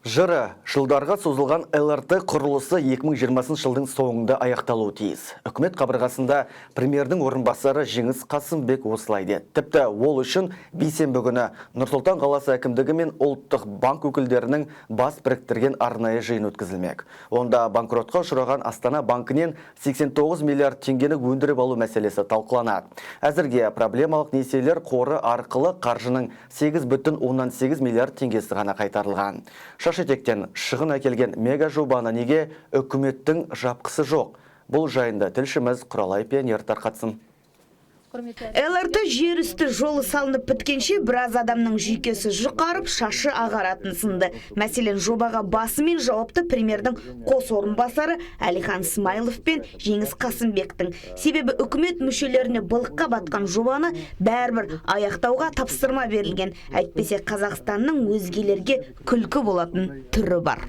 Жыры жылдарға созылған ЛРТ құрылысы 2020 жылдың соңында аяқталуы тиіс. Үкімет қабырғасында премьердің орынбасары Жеңіс Қасымбек осылай деді. Тіпті ол үшін бейсенбі күні Нұр-Сұлтан қаласы әкімдігі мен ұлттық банк өкілдерінің бас біріктірген арнайы жиын өткізілмек. Онда банкротқа ұшыраған Астана банкінен 89 миллиард теңгені өндіріп алу мәселесі талқыланады. Әзірге проблемалық несиелер қоры арқылы қаржының 8,8 миллиард теңгесі ғана қайтарылған. Шашетектен шығын әкелген мега жобаны неге үкіметтің жапқысы жоқ? Бұл жайында тілшіміз Құралай Пионер тарқатсын. ЛРТ жер үсті жолы салынып біткенше біраз адамның жүйкесі жұқарып, шашы ағаратын сынды. Мәселен, жобаға басымен жауапты премьердің қос орынбасары Әлихан Смайылов пен Жеңіс Қасымбектің. Себебі үкімет мүшелеріне былыққа батқан жобаны бәрібір аяқтауға тапсырма берілген. Әйтпесе Қазақстанның өзгелерге күлкі болатын түрі бар.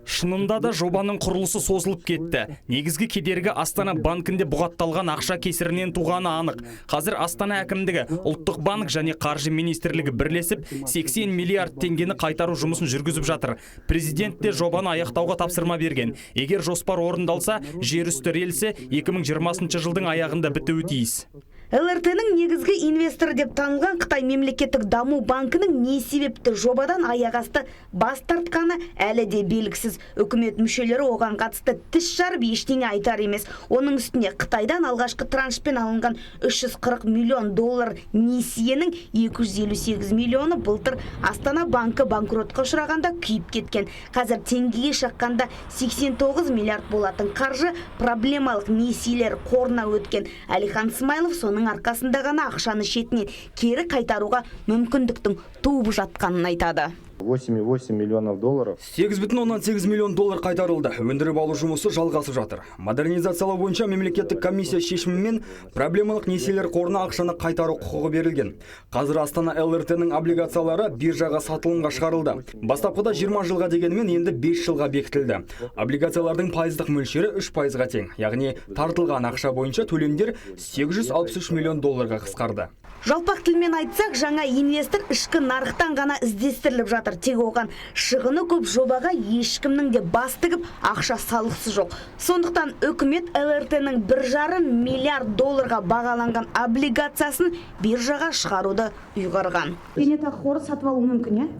Шынында да жобаның құрылысы созылып кетті. Негізгі кедергі Астана банкінде бұғатталған ақша кесірінен туғаны анық. Қазір Астана әкімдігі, ұлттық банк және қаржы министрлігі бірлесіп 80 миллиард теңгені қайтару жұмысын жүргізіп жатыр. Президент те жобаны аяқтауға тапсырма берген. Егер жоспар орындалса, жер үсті рельсі 2020 жылдың аяғында бітуі тиіс. ЛРТ-ның негізгі инвесторы деп танылған Қытай мемлекеттік даму банкінің не себепті жобадан аяқ асты бас тартқаны әлі де белгісіз. Үкімет мүшелері оған қатысты тіс жарып ештеңе айтар емес. Оның үстіне Қытайдан алғашқы траншпен алынған 340 миллион доллар несиенің 258 миллионы былтыр Астана банкі банкротқа ұшырағанда күйіп кеткен. Қазір теңгеге шаққанда 89 миллиард болатын қаржы проблемалық несиелер қорына өткен. Әлихан Смайылов соның арқасында ғана ақшаны шетінен кері қайтаруға мүмкіндіктің туып жатқанын айтады. 8,8 миллионов долларов. 8,8 миллион доллар қайтарылды. Өндіріп алу жұмысы жалғасып жатыр. Модернизациялау бойынша мемлекеттік комиссия шешімімен проблемалық несиелер қорына ақшаны қайтару құқығы берілген. Қазір Астана ЛРТ-ның облигациялары биржаға сатылымға шығарылды. Бастапқыда 20 жылға дегенмен енді 5 жылға бекітілді. Облигациялардың пайыздық мөлшері 3%-ға тең. Яғни тартылған ақша бойынша төлемдер 863 миллион долларға қысқарды. Жалпақ тілмен айтсақ, жаңа инвестор ішкі нарықтан ғана іздестіріліп жатыр. Тек оған шығыны көп жобаға ешкімнің де бас тігіп, ақша салғысы жоқ. Сондықтан үкімет ЛРТ-ның 1,5 миллиард долларға бағаланған облигациясын биржаға шығаруды ұйғарған. Зейнетақы қоры сатып алу мүмкін,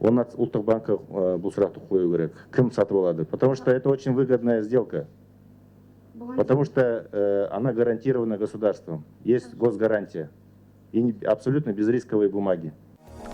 Он от ұлттық банка бұл сұрақты қою керек. Кім сатып алады? Потому что это очень выгодная сделка. Потому что она гарантирована государством. Есть госгарантия. И абсолютно безрисковые бумаги.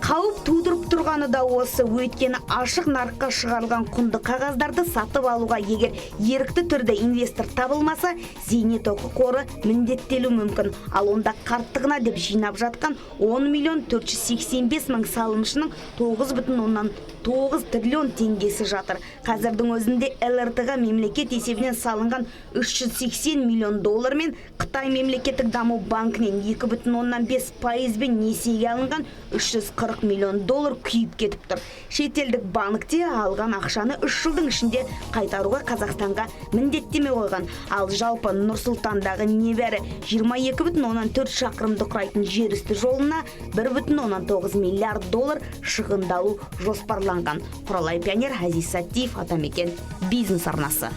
Қауіп тудырып тұрғаны да осы. Өйткені ашық нарыққа шығарылған құнды қағаздарды сатып алуға егер ерікті түрде инвестор табылмаса, зейнетақы қоры міндеттелу мүмкін. Ал онда қарттығына деп жинап жатқан 10 миллион 485 мың салымшының 9,9 триллион теңгесі жатыр. Қазірдің өзінде ЛРТ-ға мемлекет есебінен салынған 380 миллион доллар мен Қытай мемлекеттік даму банкінен 2,5% несиеге алынған 340 миллион доллар күйіп кетіп тұр. Шетелдік банкте алған ақшаны 3 жылдың ішінде қайтаруға Қазақстанға міндеттеме қойған. Ал жалпы Нұр-Сұлтандағы небәрі 22,4 шақырымды құрайтын жер үсті жолына 1,9 миллиард доллар шығындалу жоспарланған. Құралай Пионер, Азиз Саттиев, Атамекен бизнес арнасы.